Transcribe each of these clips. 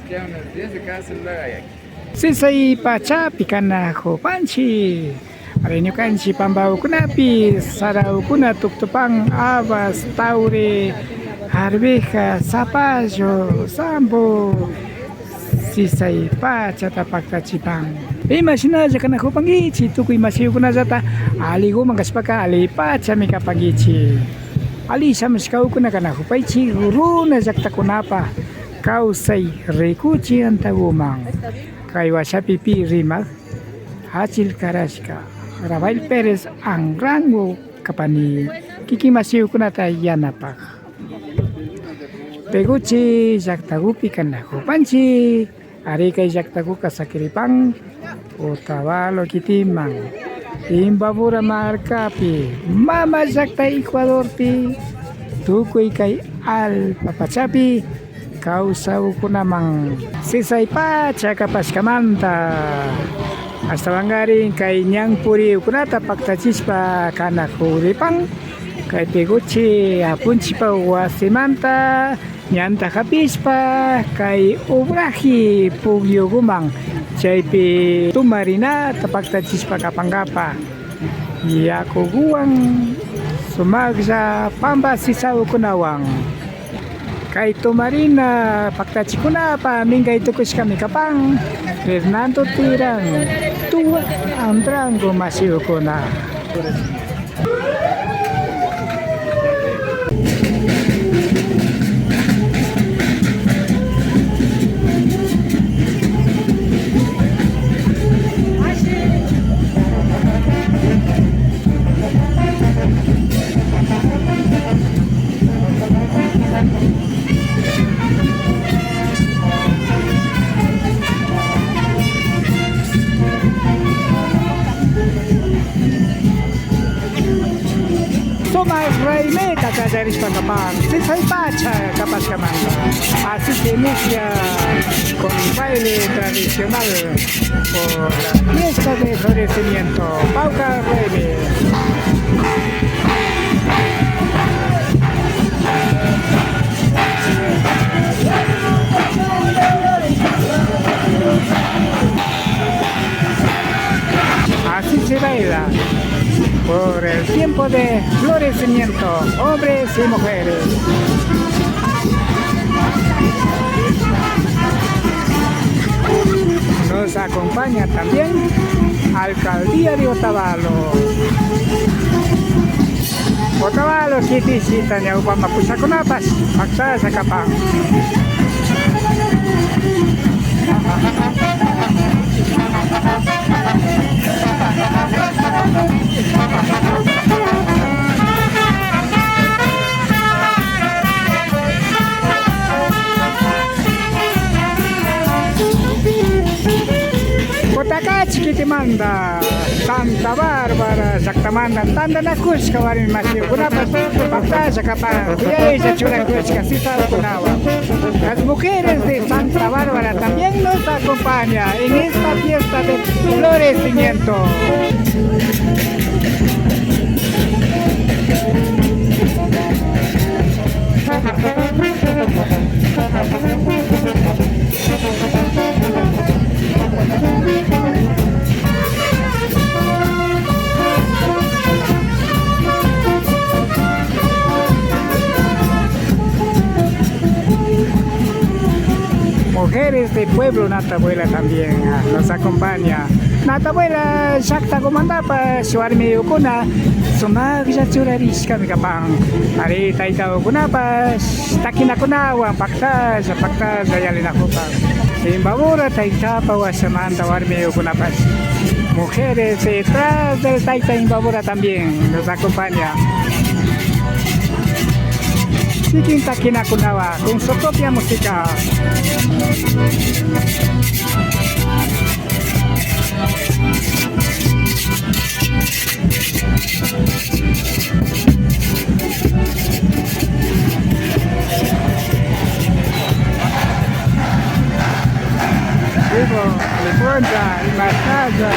Ya unos 10 de cada celular hay aquí. Sisay pachapi kanajo panchi. Arenyo kanchi pambao kunapi sarao kuna tuktupang abas taure arveja zapallo sambo sisay pacha tapakta chipang. Imagina kanajo pangichi tuku imasiyo kuna zata aligo mangaspaka ali pacha mika pangichi. Ali samskau kuna kanajo paichi runa zakta kunapa kausay rekuchi antagumang. Kay wasapipi rimak Hachil Karashka Rafael Pérez ang rango kapani kikimasiw kunata yanapak peguchi jaktagupi kanaku panchi ari kay jaktagu kasakiripang utawalo kitimang imbabura markapi mama jakta Ecuador pi tukuy kay al papachapi Kausau kunamang sisay pacha kapas kamanta hasta bangaring kay nyang puri kunata paktachispa kana kuripang kay peguchi apunchipa wasimanta nyanta kapispa kay ubrahi pugyo gumang chaypi tumarina tapaktachispa kapanggapa yako guwang sumagsa pamba sisau kunawang kay tumarina paktachikuna pa mingay tukus kami kapang Fernando Tirang tuwa ang trango masiyo ko na Raime Takajaris Pagapang, Sisay Pacha Capas Camanda. Así se inicia con baile tradicional por la fiesta de florecimiento. Pauca Raime. Así se baila por el tiempo de florecimiento, hombres y mujeres. Nos acompaña también Alcaldía de Otavalo. Otavalo, Kitisita, Ñaupama, Puchacunapas, Maxá, Zacapán. Kotaka Chiquitimanda, Santa Bárbara, Zactamanda, Tanda Nakush, Kawarin Masio, Kunapas, Pacta, Zacapán, Kuyay, Churakush, Casita, Kunawa. Las mujeres de Santa Bárbara también nos acompañan en esta fiesta de florecimiento. Mujeres de pueblo Natabuela también nos acompaña. Natabuela Shakta Comandapa, Suarme Ukuna, Sumagja Churarish Kamikapang, Ari Taita Ukunapa, Takina Kunawa, Paktaja, Paktaja Yalinakupang. Simbabura Taitapa Wasamanta Warme Ukunapas. Mujeres detrás del Taita Imbabura también nos acompaña. Sikin Takina Kunawa con su propia música. Vivo, Leponza, Mastaza.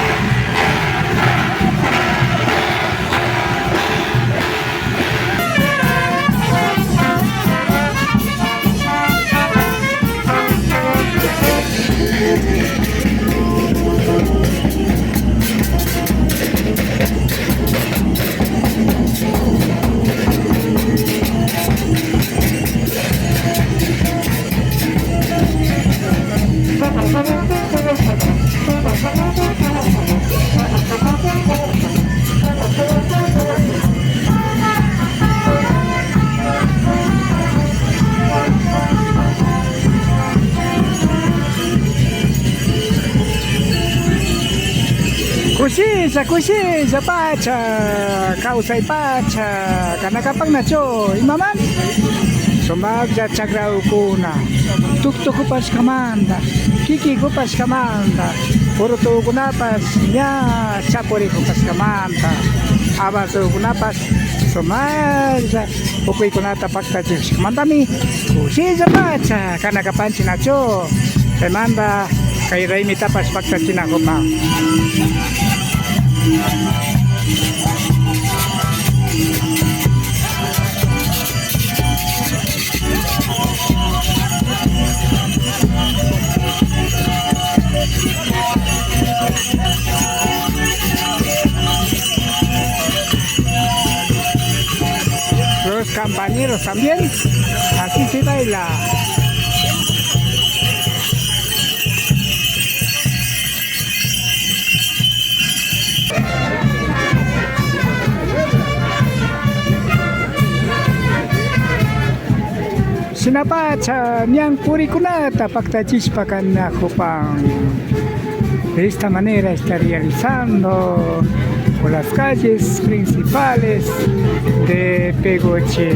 Kusisa, pacha, kausay pacha, kanakapang na cho, imaman. Sumagja chagrao ko na, tukto ko pas kamanda, kiki ko pas kamanda, puruto ko na pas, ya, chapori ko pas kamanda, abaso ko na pas, sumagja, ukoy ko na tapak tajus kamanda mi, kusisa pacha, kanakapansin na cho, manda, kay Raimi tapas pagtasin ako pa. Los compañeros también, así se baila. Sinapacha niyang puri kunata pagtachispakan na ako pang de esta manera está realizando por las calles principales de Pegoche.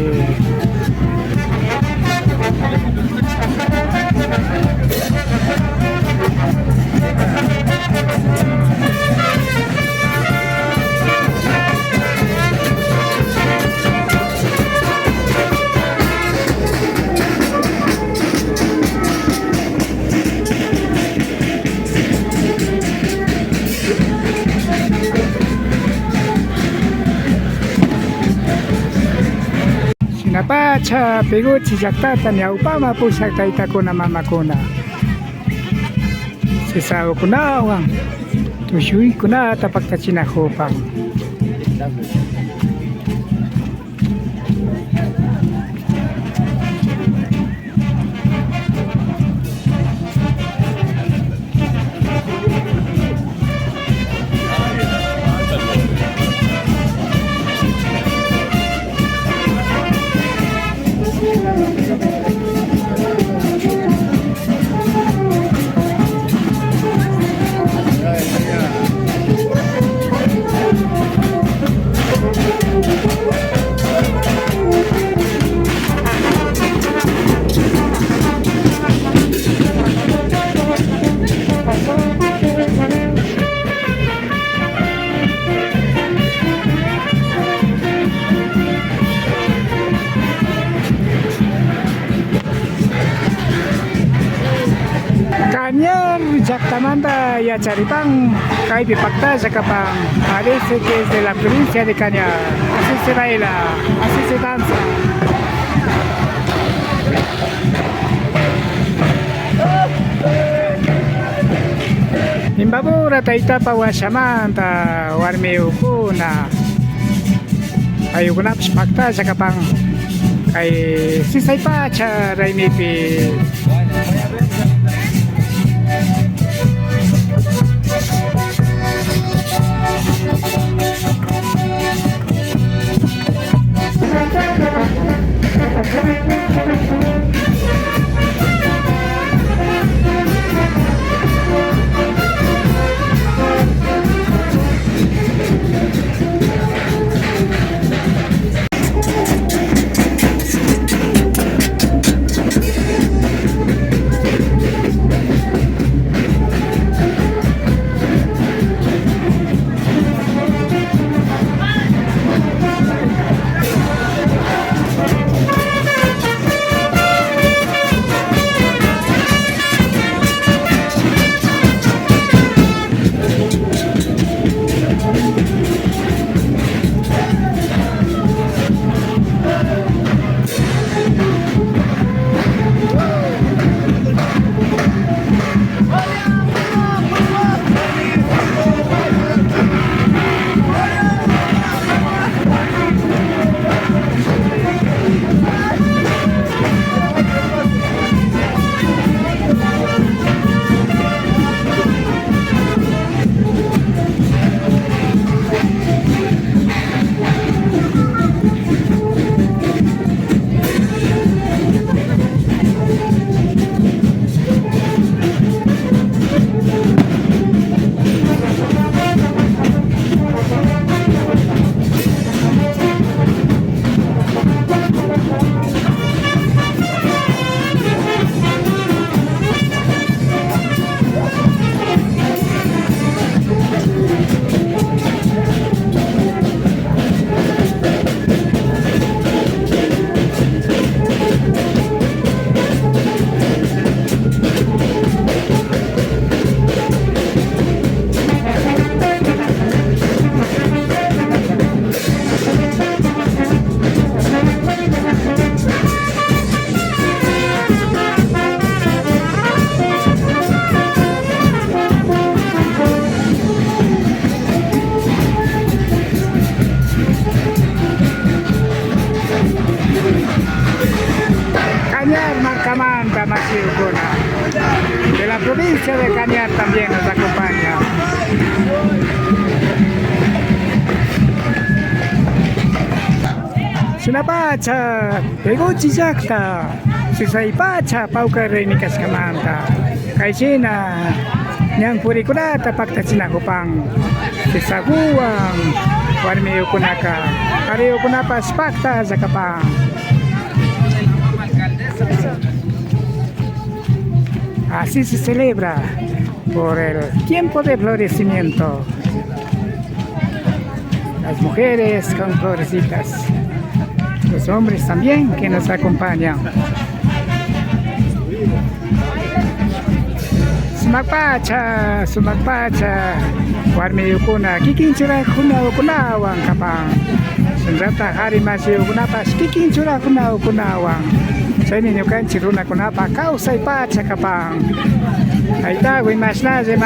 Sinapacha Pegoche yaktata ñawpama pushaktaita kuna mamakuna sisawkunawan tushuykunata paktachinakupan. Kanyar Yactamanta y Acharipán, Caipipacta, Zacapán, parece que es de la provincia de Cañar. Así se baila, así se danza. Imbabura taitapa washamanta, warmiukuna, ayukunapis pacta, Zacapán, ay sisaypacha, Raimipi. Cañar, Marcamanta, Machiucuna. De la provincia de Cañar también nos acompaña. Sinapacha, Peguchi Yakta, Sisaipacha, Pauka Reini Kaskamanta, Kaishina, Nyang Purikunata, Pakta Sinakupang, Sisaguang, Warmi Ukunaka, Hari Ukunapa Spakta Zakapang. Así se celebra por el tiempo de florecimiento. Las mujeres con florecitas. Los hombres también que nos acompañan. Sumakpacha, warmi ukuna, kikinchura kuna ukunawan kapang. Sunrata hari masih ukunapas, kikinchura kuna ukunawan. Saya ninyokan ciruna kunapa kausay pacha kapang. Ahí está, güey, masnaza.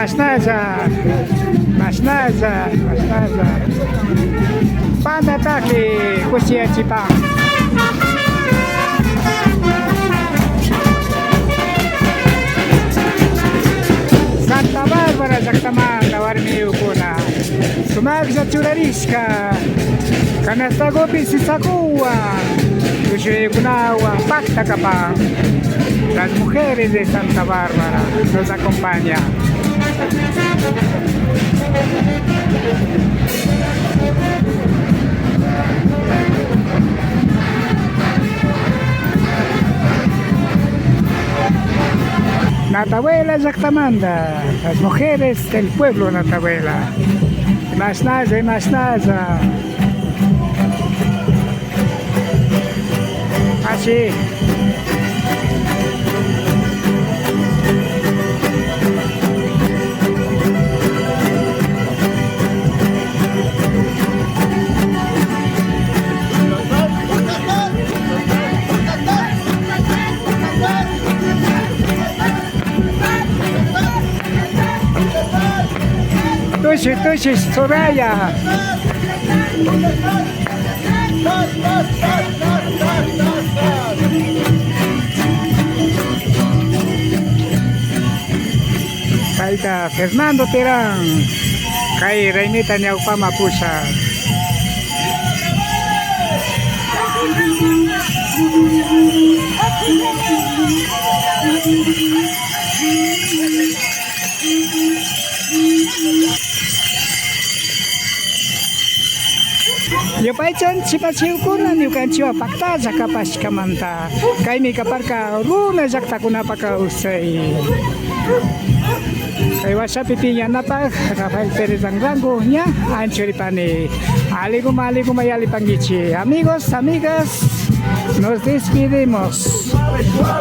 Panda ataque, kusia chipang. Santa Bárbara, Zactamanta, warmi ukuna. Sumagza churariska, canasta gopi sisakuwa, kunawa, pakta kapang. Las mujeres de Santa Bárbara nos acompañan. Natabuela Zactamanda, las mujeres del pueblo Natabuela. Más nada. Así. Tushi, Soraya. Ahí está Fernando Terán. Kay Reinita Ñaupa Mapusa. Yo paichan chipachiukuna nyukan chiwa pakta zakapashkamanta. Kaymi kaparka runa zaktakuna paka usay. Kay wasapi piñanapag Rafael Pérez Angrango nya anchuripani. Aligo mayali pangichi. Amigos, amigas, nos despedimos.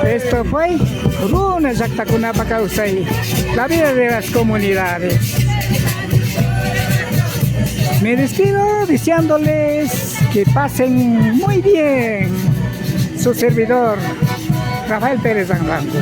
Esto fue Runa Zaktakuna paka usay. La vida de las comunidades. Me despido deseándoles que pasen muy bien. Su servidor, Rafael Pérez Angrango.